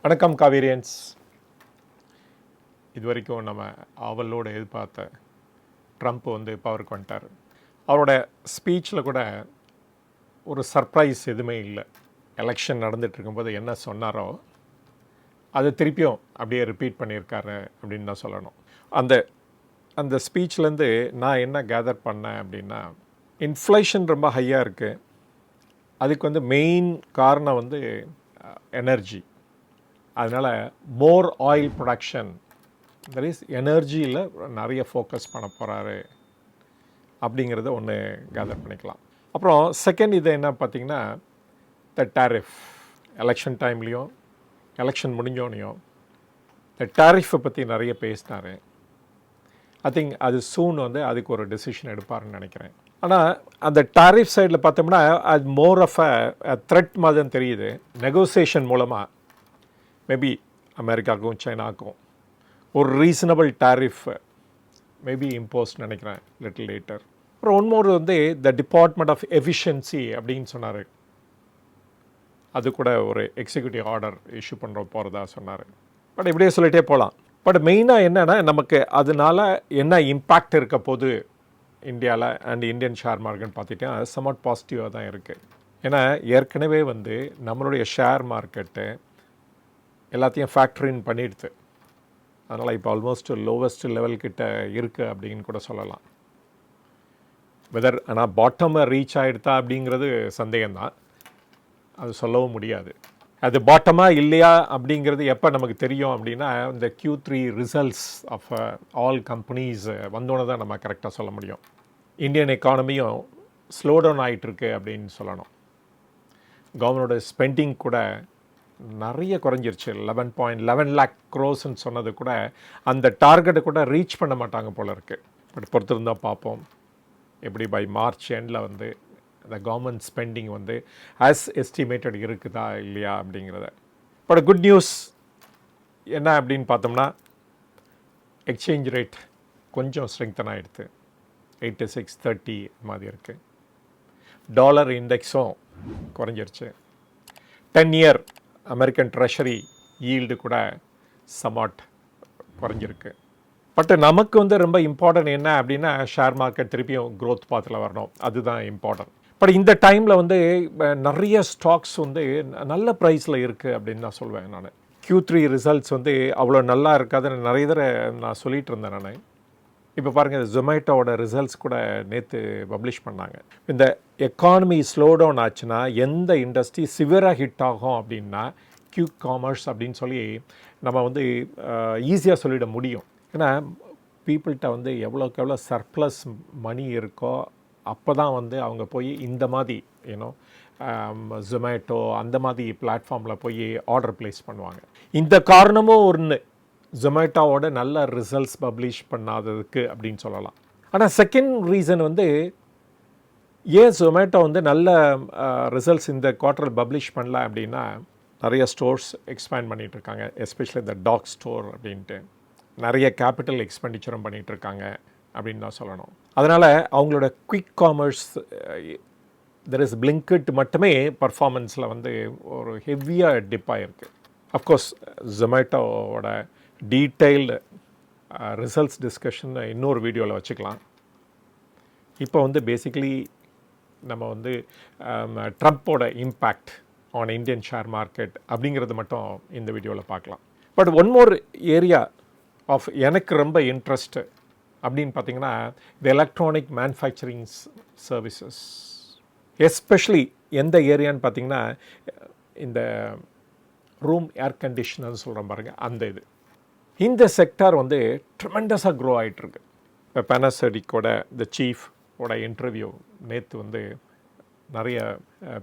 வணக்கம் காவேரியன்ஸ். இது வரைக்கும் நம்ம ஆவலோடு எதிர்பார்த்த ட்ரம்ப் பவருக்கு வந்துட்டார். அவரோட ஸ்பீச்சில் கூட ஒரு சர்ப்ரைஸ் எதுவுமே இல்லை. எலெக்ஷன் நடந்துட்டு இருக்கும்போது என்ன சொன்னாரோ அது திருப்பியும் அப்படியே ரிப்பீட் பண்ணியிருக்காரு அப்படின்னு தான் சொல்லணும். அந்த ஸ்பீச்லேருந்து நான் என்ன கேதர் பண்ணேன் அப்படின்னா, இன்ஃப்ளேஷன் ரொம்ப ஹையாக இருக்குது. அதுக்கு மெயின் காரணம் எனர்ஜி. அதனால் மோர் ஆயில் ப்ரொடக்ஷன், தட் இஸ் எனர்ஜியில் நிறைய ஃபோக்கஸ் பண்ண போகிறாரு அப்படிங்கிறத ஒன்று கேதர் பண்ணிக்கலாம். அப்புறம் செகண்ட் இது என்ன பார்த்திங்கன்னா, த டேரிஃப். எலெக்ஷன் டைம்லேயும் எலெக்ஷன் முடிஞ்சோனையும் த டேரிஃபை பற்றி நிறைய பேசினார். ஐ திங்க் அது சூன் அதுக்கு ஒரு டெசிஷன் எடுப்பாருன்னு நினைக்கிறேன். ஆனால் அந்த டாரிஃப் சைடில் பார்த்தோம்னா அது மோர் ஆஃப் அ த்ரெட் மாதிரி தான் தெரியுது. நெகோசியேஷன் மூலமாக மேபி அமெரிக்காவுக்கும் சைனாவுக்கும் ஒரு ரீசனபிள் டாரிஃப் மேபி இம்போஸ் நினைக்கிறேன் லிட்டில் லேட்டர். அப்புறம் one more the department of efficiency அப்படின்னு சொன்னார். அது கூட ஒரு எக்ஸிக்யூட்டிவ் ஆர்டர் இஷ்யூ பண்ணுற போகிறதா சொன்னார். பட் இப்படியே சொல்லிகிட்டே போகலாம். பட் மெயினாக என்னென்னா, நமக்கு அதனால் என்ன இம்பேக்ட் இருக்க போது இந்தியாவில் அண்ட் இந்தியன் ஷேர் மார்க்கெட் பார்த்துட்டேன் சம்வாட் பாசிட்டிவாக தான் இருக்குது. ஏன்னா ஏற்கனவே நம்மளுடைய ஷேர் மார்க்கெட்டு எல்லாத்தையும் ஃபேக்டரின் பண்ணிடுது. அதனால் இப்போ ஆல்மோஸ்ட் லோவஸ்ட் லெவல்கிட்ட இருக்குது அப்படின்னு கூட சொல்லலாம். வெதர் ஆனால் பாட்டமை ரீச் ஆகிடுதா அப்படிங்கிறது சந்தேகம்தான், அது சொல்லவும் முடியாது. அது பாட்டமாக இல்லையா அப்படிங்கிறது எப்போ நமக்கு தெரியும் அப்படின்னா, இந்த Q3 results of all companies வந்தோன்னு தான் நம்ம கரெக்டாக சொல்ல முடியும். இந்தியன் எக்கானமியும் ஸ்லோ டவுன் ஆகிட்டுருக்கு அப்படின்னு சொல்லணும். கவர்மெண்டோட ஸ்பெண்டிங் கூட நிறைய குறைஞ்சிருச்சு. 11.11 lakh crores சொன்னது கூட அந்த டார்கெட்டை கூட ரீச் பண்ண மாட்டாங்க போல இருக்குது. பட் பொறுத்திருந்தால் பார்ப்போம் எப்படி பை மார்ச் எண்டில் இந்த கவர்மெண்ட் ஸ்பெண்டிங் ஆஸ் எஸ்டிமேட்டட் இருக்குதா இல்லையா அப்படிங்கிறத. பட் குட் நியூஸ் என்ன அப்படின்னு பார்த்தோம்னா, எக்ஸ்சேஞ்ச் ரேட் கொஞ்சம் ஸ்ட்ரெங்தன் ஆகிடுது. 86.30 மாதிரி இருக்குது. டாலர் இண்டெக்ஸும் குறைஞ்சிருச்சு. 10-year அமெரிக்கன் ட்ரெஷரி ஈல்டு கூட சமாட் குறைஞ்சிருக்கு. பட் நமக்கு ரொம்ப இம்பார்ட்டன்ட் என்ன அப்படின்னா, ஷேர் மார்க்கெட் திருப்பியும் க்ரோத் பாத்தில் வரணும். அதுதான் இம்பார்ட்டன்ட். பட் இந்த டைமில் நிறைய ஸ்டாக்ஸ் நல்ல ப்ரைஸில் இருக்குது அப்படின்னு நான் சொல்வேன். நான் Q3 ரிசல்ட்ஸ் அவ்வளோ நல்லா இருக்காதுன்னு நிறைய தடவை நான் சொல்லிகிட்டு இருந்தேன். நான் இப்போ பாருங்கள், ஜொமேட்டோவோட ரிசல்ட்ஸ் கூட நேற்று பப்ளிஷ் பண்ணாங்க. இந்த எக்கானமி ஸ்லோ டவுன் ஆச்சுன்னா எந்த இண்டஸ்ட்ரி சிவியராக ஹிட் ஆகும் அப்படின்னா Q காமர்ஸ் அப்படின்னு சொல்லி நம்ம ஈஸியாக சொல்லிட முடியும். ஏன்னா பீப்புள்கிட்ட எவ்வளோக்கு எவ்வளோ சர்ப்ளஸ் மணி இருக்கோ அப்போ தான் அவங்க போய் இந்த மாதிரி ஜொமேட்டோ அந்த மாதிரி பிளாட்ஃபார்மில் போய் ஆர்டர் ப்ளேஸ் பண்ணுவாங்க. இந்த காரணமும் ஒன்று ஜொமேட்டோவோட நல்ல ரிசல்ட்ஸ் பப்ளிஷ் பண்ணாததுக்கு அப்படின்னு சொல்லலாம். ஆனால் செகண்ட் ரீசன் ஏன் ஜொமேட்டோ நல்ல ரிசல்ட்ஸ் இந்த குவார்ட்டர் பப்ளிஷ் பண்ணல அப்படின்னா, நிறைய ஸ்டோர்ஸ் எக்ஸ்பேண்ட் பண்ணிகிட்ருக்காங்க. எஸ்பெஷலி இந்த டாக் ஸ்டோர் அப்படின்ட்டு நிறைய கேபிட்டல் எக்ஸ்பெண்டிச்சரும் பண்ணிகிட்ருக்காங்க அப்படின்னு தான் சொல்லணும். அதனால் அவங்களோட quick commerce there is Blinkit மட்டுமே பர்ஃபார்மன்ஸில் ஒரு ஹெவியாக டிப் ஆகிருக்கு. அஃப்கோர்ஸ் ஜொமேட்டோவோட டீட்டெயில்டு ரிசல்ட்ஸ் டிஸ்கஷன் இன்னொரு வீடியோவில் வச்சுக்கலாம். இப்போ பேசிக்கலி நம்ம ட்ரம்ப்போட impact on Indian share market அப்படிங்கிறது மட்டும் இந்த வீடியோவில் பார்க்கலாம். But one more area of எனக்கு ரொம்ப இன்ட்ரெஸ்ட்டு அப்படின்னு பார்த்தீங்கன்னா, இந்த எலக்ட்ரானிக் மேனுஃபேக்சரிங் சர்வீசஸ். எஸ்பெஷலி எந்த ஏரியான்னு பார்த்தீங்கன்னா, இந்த ரூம் ஏர் கண்டிஷனர்னு சொல்கிறோம் பாருங்கள், அந்த இந்த செக்டார் ட்ரெமெண்டஸாக க்ரோ ஆகிட்டுருக்கு. இப்போ பேனாசோனிக்கோட இந்த சீஃபோட இன்டர்வியூ நேற்று நிறைய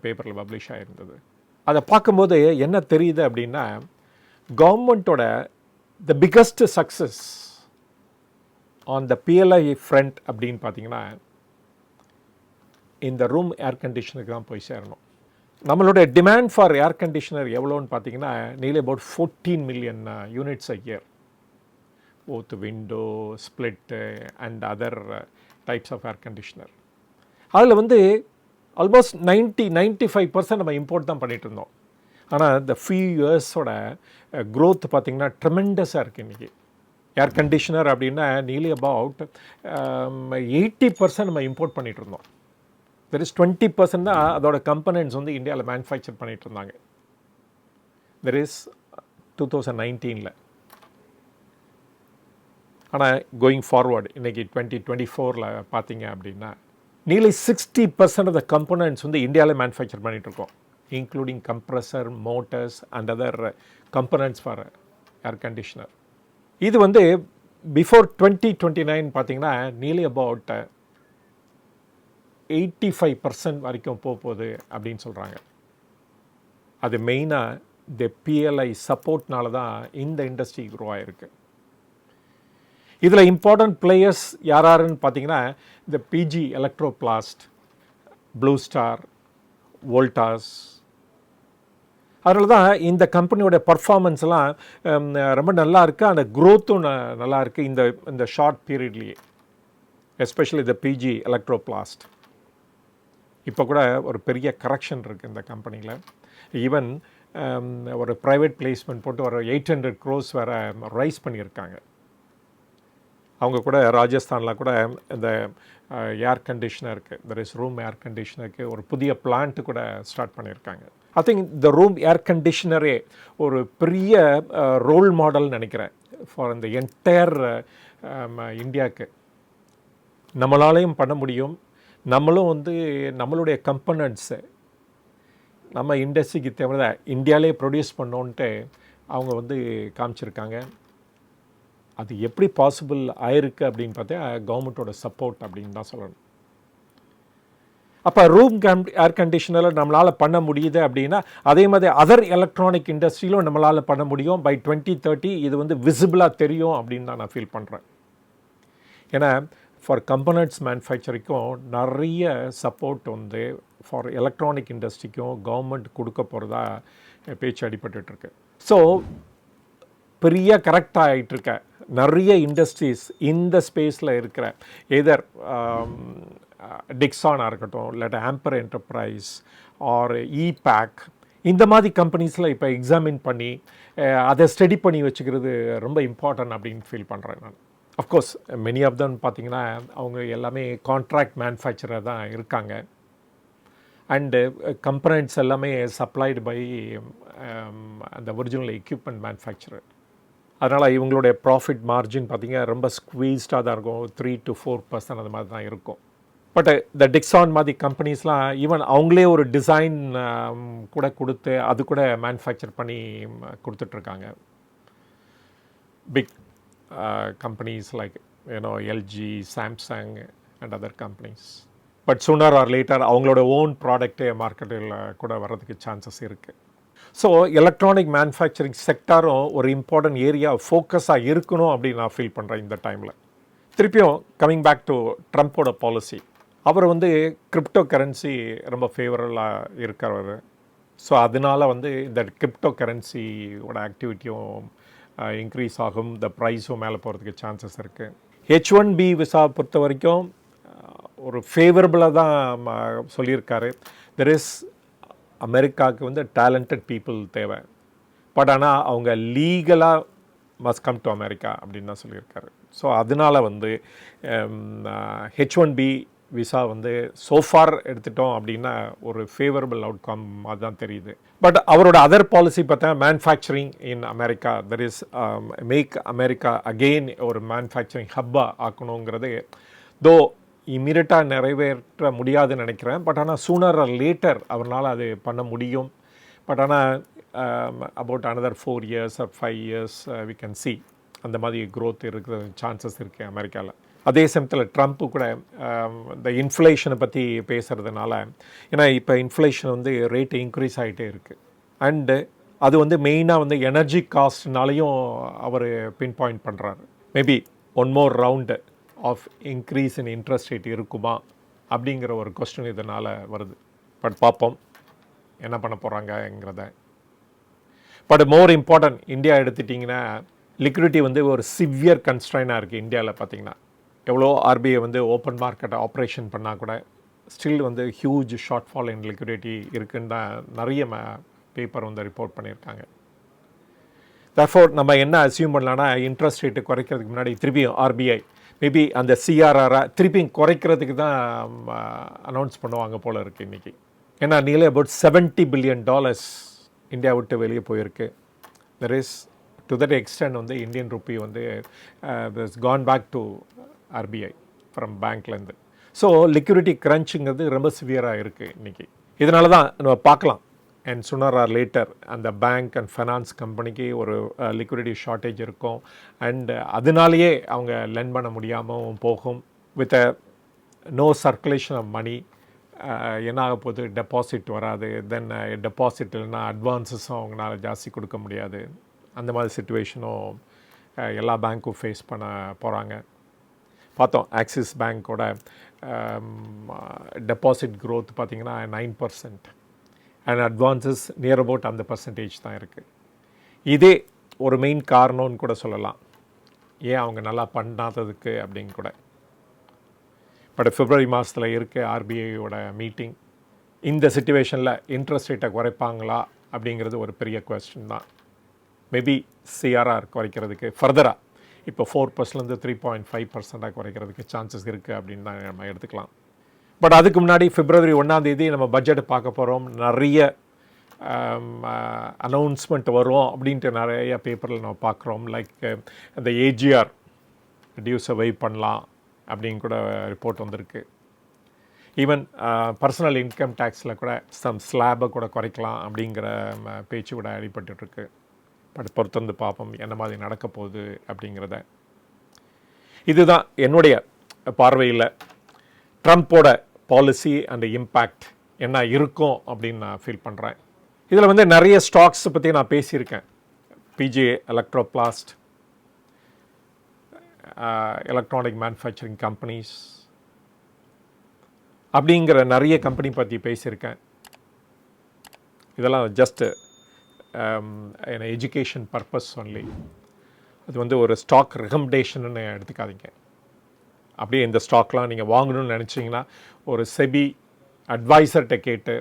பேப்பரில் பப்ளிஷ் ஆகிருந்தது. அதை பார்க்கும்போது என்ன தெரியுது அப்படின்னா, கவர்மெண்ட்டோட the biggest success on the PLI front அப்படின்னு பார்த்தீங்கன்னா, இந்த ரூம் ஏர் கண்டிஷனருக்கு தான் போய் சேரணும். நம்மளுடைய டிமாண்ட் ஃபார் ஏர் கண்டிஷனர் எவ்வளோன்னு பார்த்தீங்கன்னா, nearly about 14 million units a year, both window, split and other types of air conditioner. அதில் ஆல்மோஸ்ட் 95% நம்ம இம்போர்ட் தான் பண்ணிகிட்டு இருந்தோம். ஆனால் இந்த ஃபியூ இயர்ஸோட க்ரோத் பார்த்திங்கன்னா ட்ரெமெண்டஸாக இருக்குது இன்றைக்கி. ஏர் கண்டிஷனர் அப்படின்னா நியர்லி அபவுட் 80% நம்ம இம்போர்ட் பண்ணிகிட்டு இருந்தோம். தெர் இஸ் 20% தான் அதோட கம்பனன்ட்ஸ் வந்து இந்தியாவில் மேனுஃபேக்சர் பண்ணிகிட்டு இருந்தாங்க. There is 2019. ஆனால் கோயிங் ஃபார்வர்டு இன்றைக்கி 2024 பார்த்தீங்க அப்படின்னா நியர்லி 60% ஆஃப் த கம்பனன்ட்ஸ் வந்து இந்தியாவில் மேனுஃபேக்சர் பண்ணிகிட்ருக்கோம், including compressor, motors and other components for air conditioner. இது வந்து பிஃபோர் 2029 பார்த்தீங்கன்னா நியர்லி அபவுட் 85% வரைக்கும் போகுது அப்படின்னு சொல்கிறாங்க. அது மெயினாக இந்த பிஎல்ஐ சப்போர்ட்னால தான் இந்த இண்டஸ்ட்ரி க்ரோ ஆகிருக்கு. இதில் இம்பார்ட்டன்ட் பிளேயர்ஸ் யாருன்னு பார்த்தீங்கன்னா இந்த பிஜி எலக்ட்ரோபிளாஸ்ட், ப்ளூ ஸ்டார், வோல்டாஸ். அதனால தான் இந்த கம்பெனியோட பர்ஃபார்மன்ஸ்லாம் ரொம்ப நல்லா இருக்குது, அந்த க்ரோத்தும் நல்லா இருக்குது இந்த ஷார்ட் பீரியட்லேயே, எஸ்பெஷலி இந்த பிஜி எலக்ட்ரோபிளாஸ்ட். இப்போ கூட ஒரு பெரிய கரெக்ஷன் இருக்குது இந்த கம்பெனியில். ஈவன் ஒரு ப்ரைவேட் பிளேஸ்மெண்ட் போட்டு ஒரு 800 crores வேறு ரைஸ் பண்ணியிருக்காங்க. அவங்க கூட ராஜஸ்தானில் கூட இந்த ஏர் கண்டிஷனருக்கு, இந்த ரூம் ஏர் கண்டிஷனருக்கு ஒரு புதிய பிளான்ட்டு கூட ஸ்டார்ட் பண்ணியிருக்காங்க. ஐ திங்க் இந்த ரூம் ஏர் கண்டிஷனரே ஒரு பெரிய ரோல் மாடல்னு நினைக்கிறேன் ஃபார் இந்த என்டையர் இந்தியாவுக்கு. நம்மளாலையும் பண்ண முடியும், நம்மளும் வந்து நம்மளுடைய கம்பனன்ட்ஸு நம்ம இண்டஸ்ட்ரிக்கு தேவை இந்தியாவிலே ப்ரொடியூஸ் பண்ணோன்ட்டு அவங்க வந்து காமிச்சிருக்காங்க. அது எப்படி பாசிபிள் ஆயிருக்கு அப்படின்னு பார்த்தா கவர்மெண்ட்டோட சப்போர்ட் அப்படின்னு தான் சொல்லணும். அப்போ ரூம் ஏர் கண்டிஷனரில் நம்மளால் பண்ண முடியுது அப்படின்னா அதே மாதிரி அதர் எலக்ட்ரானிக் இண்டஸ்ட்ரியிலும் நம்மளால் பண்ண முடியும். பை 2030 இது வந்து விசிபிளாக தெரியும் அப்படின்னு தான் நான் ஃபீல் பண்ணுறேன். ஏன்னா ஃபார் கம்பனன்ட்ஸ் மேனுஃபேக்சரிக்கும் நிறைய சப்போர்ட் வந்து ஃபார் எலக்ட்ரானிக் இண்டஸ்ட்ரிக்கும் கவர்மெண்ட் கொடுக்க போகிறதா பேச்சு அடிபட்டுருக்கு. ஸோ பெரிய கரெக்டாக ஆகிட்டுருக்க நிறைய இண்டஸ்ட்ரீஸ் இந்த ஸ்பேஸில் இருக்கிற எதர் டிக்ஸானாக இருக்கட்டும், இல்லாட்ட ஆம்பர் என்டர்பிரைஸ் ஆர் இபேக், இந்த மாதிரி கம்பெனிஸில் இப்போ எக்ஸாமின் பண்ணி அதை ஸ்டடி பண்ணி வச்சுக்கிறது ரொம்ப இம்பார்ட்டன்ட் அப்படின்னு ஃபீல் பண்ணுறேன் நான். அஃப்கோர்ஸ் மெனி ஆஃப் தம் பார்த்திங்கன்னா அவங்க எல்லாமே கான்ட்ராக்ட் மேனுஃபேக்சரர் தான் இருக்காங்க. அண்டு கம்பனன்ட்ஸ் எல்லாமே சப்ளைடு பை அந்த ஒரிஜினல் எக்யூப்மெண்ட் மேனுஃபேக்சரர். அதனால் இவங்களுடைய ப்ராஃபிட் மார்ஜின் பார்த்திங்கன்னா ரொம்ப ஸ்குவீஸ்டாக தான் இருக்கும், 3 to 4% அது மாதிரி தான் இருக்கும். பட் இந்த டிக்ஸான் மாதிரி கம்பெனிஸ்லாம் ஈவன் அவங்களே ஒரு டிசைன் கூட கொடுத்து அது கூட மேனுஃபேக்சர் பண்ணி கொடுத்துட்ருக்காங்க. Big companies like LG, Samsung and other companies. But sooner or later அவங்களோட ஓன் ப்ராடக்டே மார்க்கெட்டில் கூட வர்றதுக்கு சான்சஸ் இருக்குது. ஸோ எலக்ட்ரானிக் மேனுஃபேக்சரிங் செக்டாரும் ஒரு இம்பார்ட்டன்ட் ஏரியா ஃபோக்கஸாக இருக்கணும் அப்படின்னு நான் ஃபீல் பண்ணுறேன் இந்த டைமில். திருப்பியும் கம்மிங் பேக் டு ட்ரம்ப்போட பாலிசி, அவர் வந்து கிரிப்டோ கரன்சி ரொம்ப ஃபேவரபுளாக இருக்கிறவர். ஸோ அதனால் வந்து இந்த கிரிப்டோ கரன்சியோட ஆக்டிவிட்டியும் இன்க்ரீஸ் ஆகும், இந்த ப்ரைஸும் மேலே போகிறதுக்கு சான்சஸ் இருக்குது. H1B விசா பொறுத்த வரைக்கும் ஒரு ஃபேவரபுளாக தான் சொல்லியிருக்காரு. தெர் இஸ் அமெரிக்காவுக்கு வந்து டேலண்டட் பீப்புள் தேவை, பட் ஆனால் அவங்க லீகலாக மஸ்ட் கம் டு அமெரிக்கா அப்படின்னு தான் சொல்லியிருக்காரு. ஸோ அதனால் வந்து H1B விசா வந்து சோஃபார் எடுத்துட்டோம் அப்படின்னா ஒரு ஃபேவரபிள் அவுட்கம் அதுதான் தெரியுது. பட் அவரோட அதர் பாலிசி பார்த்தா manufacturing in America, that is make America again ஒரு மேனுஃபேக்சரிங் ஹப்பாக ஆக்கணுங்கிறது தோ இமீடியட்டாக நிறைவேற்ற முடியாதுன்னு நினைக்கிறேன். பட் ஆனால் சூனர் ஆர் லேட்டர் அவரால் அது பண்ண முடியும். பட் ஆனால் about another 4 years or 5 years we can see அந்த மாதிரி க்ரோத் இருக்கிற சான்சஸ் இருக்குது அமெரிக்காவில். அதே சமயத்தில் ட்ரம்ப்பு கூட இந்த இன்ஃப்ளேஷனை பற்றி பேசுகிறதுனால, ஏன்னா இப்போ இன்ஃப்ளேஷன் வந்து ரேட்டு இன்க்ரீஸ் ஆகிட்டே இருக்குது. அண்டு அது வந்து மெயினாக வந்து எனர்ஜி காஸ்ட்னாலையும் அவர் பின் பாயிண்ட் பண்ணுறாரு. Maybe one more round of increase in interest rate இருக்குமா அப்படிங்கிற ஒரு கொஸ்டின் இதனால் வருது. பட் பார்ப்போம் என்ன பண்ண போகிறாங்கங்கிறத. பட் மோர் இம்பார்ட்டன்ட், இந்தியா எடுத்துட்டிங்கன்னா லிக்விடிட்டி வந்து ஒரு சிவியர் கன்ஸ்ட்ரைனாக இருக்குது இந்தியாவில். பார்த்திங்கன்னா எவ்வளோ ஆர்பிஐ வந்து ஓப்பன் மார்க்கெட்டை ஆப்ரேஷன் பண்ணால் கூட ஸ்டில் வந்து huge short fall in liquidity இருக்குன்னு தான் நிறைய பேப்பர் வந்து ரிப்போர்ட் பண்ணியிருக்காங்க. தர்ஃபோர் நம்ம என்ன அசியூம் பண்ணலான்னா இன்ட்ரெஸ்ட் ரேட்டு குறைக்கிறதுக்கு முன்னாடி திருப்பியும் ஆர்பிஐ மேபி அந்த சிஆர்ஆரை திருப்பியும் குறைக்கிறதுக்கு தான் அனௌன்ஸ் பண்ணுவாங்க போல் இருக்குது இன்றைக்கி. ஏன்னா நியர்லி அபவுட் $70 பில்லியன் இந்தியா விட்டு வெளியே போயிருக்கு. There is to that extent வந்து இந்தியன் ருப்பி வந்து gone back to RBI from பேங்க்லேருந்து. ஸோ லிக்விடிட்டி க்ரன்ச்சுங்கிறது ரொம்ப சிவியராக இருக்குது இன்றைக்கி. இதனால தான் நம்ம பார்க்கலாம் அண்ட் சூனர் ஆர் லேட்டர் அந்த பேங்க் அண்ட் ஃபைனான்ஸ் கம்பெனிக்கு ஒரு லிக்விடிட்டி ஷார்ட்டேஜ் இருக்கும். அண்ட் அதனாலேயே அவங்க லெண்ட் பண்ண முடியாமல் போகும். With no circulation of money என்ன ஆக போகுது, டெபாசிட் வராது. தென் டெபாசிட் இல்லைன்னா அட்வான்ஸஸும் அவங்களால ஜாஸ்தி கொடுக்க முடியாது. அந்த மாதிரி சுச்சுவேஷனும் எல்லா பேங்க்கும் ஃபேஸ் பண்ண போகிறாங்க. பார்த்தோம் ஆக்சிஸ் பேங்க்கோட டெபாசிட் க்ரோத் பார்த்திங்கன்னா 9% அண்ட் அட்வான்ஸஸ் நியர் அபவுட் அந்த பர்சன்டேஜ் தான் இருக்குது. இதே ஒரு மெயின் காரணம்னு கூட சொல்லலாம் ஏன் அவங்க நல்லா பண்ணாததுக்கு அப்படின்னு கூட. பட் பிப்ரவரி மாதத்தில் இருக்க ஆர்பிஐயோட மீட்டிங் இந்த சிச்சுவேஷனில் இன்ட்ரெஸ்ட் ரேட்டை குறைப்பாங்களா அப்படிங்கிறது ஒரு பெரிய கொஸ்டின் தான். மேபி சிஆர்ஆர் குறைக்கிறதுக்கு ஃபர்தராக இப்போ 4%லேருந்து 3.5% குறைக்கிறதுக்கு சான்சஸ் இருக்குது அப்படின்னு தான் நம்ம எடுத்துக்கலாம். பட் அதுக்கு முன்னாடி பிப்ரவரி 1 நம்ம பட்ஜெட்டை பார்க்க போகிறோம். நிறைய அனௌன்ஸ்மெண்ட் வரும் அப்படின்ட்டு நிறைய பேப்பரில் நம்ம பார்க்குறோம். லைக் அந்த ஏஜிஆர் டியூஸை வெயிட் பண்ணலாம் அப்படின்னு கூட ரிப்போர்ட் வந்திருக்கு. ஈவன் பர்சனல் இன்கம் டேக்ஸில் கூட சம் ஸ்லாபை கூட குறைக்கலாம் அப்படிங்கிற பேச்சு கூட அடிபட்டுருக்கு. பட் பொறுத்து வந்து பார்ப்போம் என்ன மாதிரி நடக்க போகுது அப்படிங்கிறத. இதுதான் என்னுடைய பார்வையில் ட்ரம்ப்போட பாலிசி அண்ட் இம்பேக்ட் என்ன இருக்கும் அப்படின்னு நான் ஃபீல் பண்ணுறேன். இதில் வந்து நிறைய ஸ்டாக்ஸை பற்றி நான் பேசியிருக்கேன். பிஜே எலக்ட்ரோபிளாஸ்ட், எலக்ட்ரானிக் மேனுஃபேக்சரிங் கம்பெனிஸ் அப்படிங்கிற நிறைய கம்பெனி பற்றி பேசியிருக்கேன். இதெல்லாம் ஜஸ்ட்டு எஜுகேஷன் பர்பஸ் ஒன்லி. அது வந்து ஒரு ஸ்டாக் ரெக்கமெண்டேஷன்னு எடுத்துக்காதீங்க. அப்படியே இந்த ஸ்டாக்லாம் நீங்கள் வாங்கணும்னு நினச்சிங்கன்னா ஒரு செபி அட்வைசர்கிட்ட கேட்டு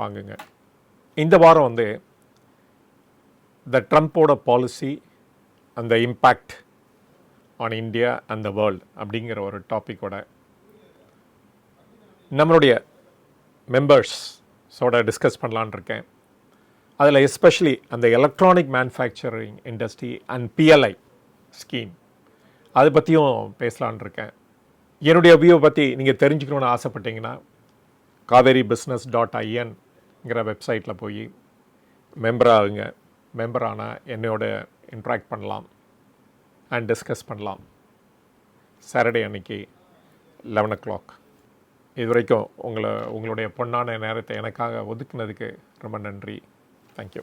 வாங்குங்க. இந்த வாரம் வந்து த ட்ரம்ப்போட பாலிசி அந்த impact on India and the world அப்படிங்கிற ஒரு டாப்பிக்கோட நம்மளுடைய மெம்பர்ஸோட டிஸ்கஸ் பண்ணலான் இருக்கேன். அதில் எஸ்பெஷலி அந்த electronic manufacturing industry and PLI scheme அதை பற்றியும் பேசலான் இருக்கேன். என்னுடைய வியூவை பற்றி நீங்கள் தெரிஞ்சுக்கணுன்னு ஆசைப்பட்டீங்கன்னா cauverybusiness.inங்கிற வெப்சைட்டில் போய் மெம்பர் ஆகுங்க. மெம்பர் ஆனால் என்னோட இன்ட்ராக்ட் பண்ணலாம் அண்ட் டிஸ்கஸ் பண்ணலாம். சாட்டர்டே அன்னைக்கு 11 o'clock. இது வரைக்கும் உங்களுடைய பொன்னான நேரத்தை எனக்காக ஒதுக்குனதுக்கு ரொம்ப நன்றி. தேங்க்யூ.